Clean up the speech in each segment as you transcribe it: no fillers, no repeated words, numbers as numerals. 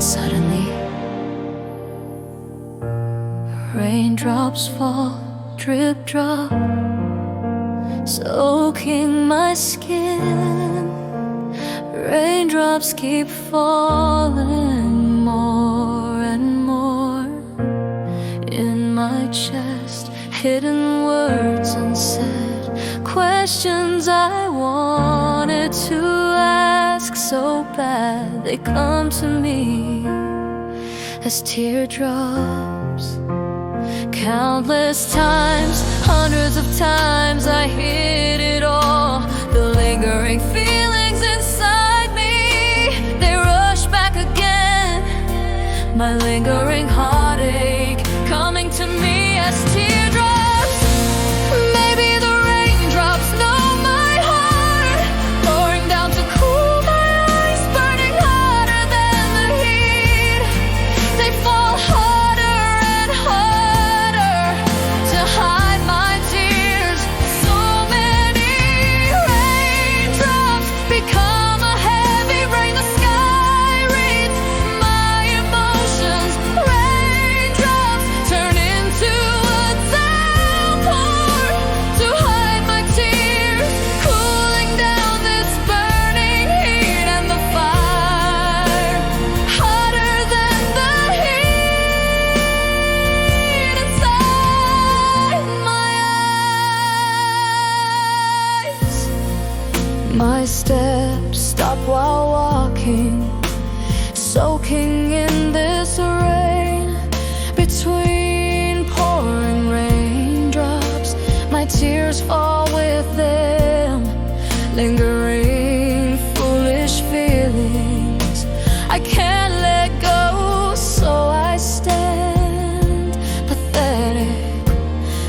suddenly raindrops fall, drip drop, soaking my skin. Raindrops keep falling more and more in my chest. Hidden words unsaid, questions I wanted to ask so bad. They come to me as teardrops. Countless times, hundreds of times I hid it all. The lingering feelings inside me, they rush back again. My lingering heartache coming to me as teardrops. Maybe the raindrops know my heart, pouring down to cool my eyes, burning hotter than the heat. They fall harder and harder to hide my tears. So many raindrops become a heavy rain. The sky reads my emotions. Raindrops turn into a downpour to hide my tears, cooling down this burning heat. And the fire hotter than the heat inside my eyes. My steps stop while walking, soaking in this rain. Between pouring raindrops, my tears fall with them. Lingering foolish feelings I can't let go, so I stand pathetic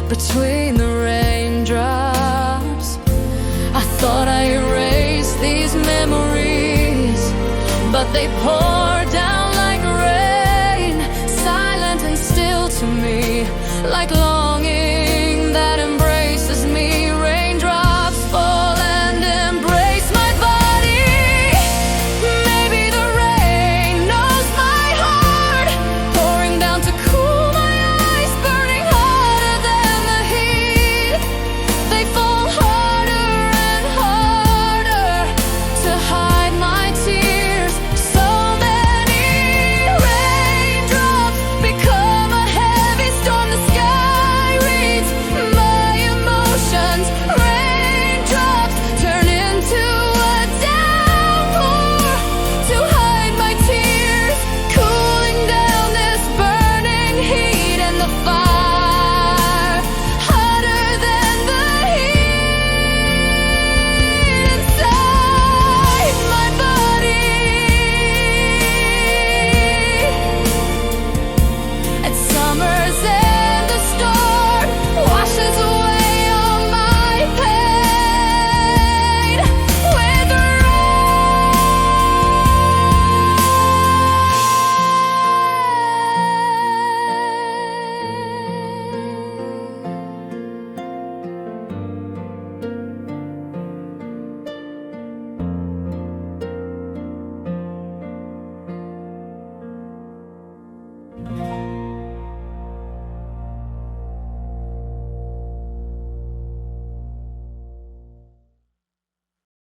between the raindrops. I thought I erased these memories, but they pour down like rain, silent and still to me, like longing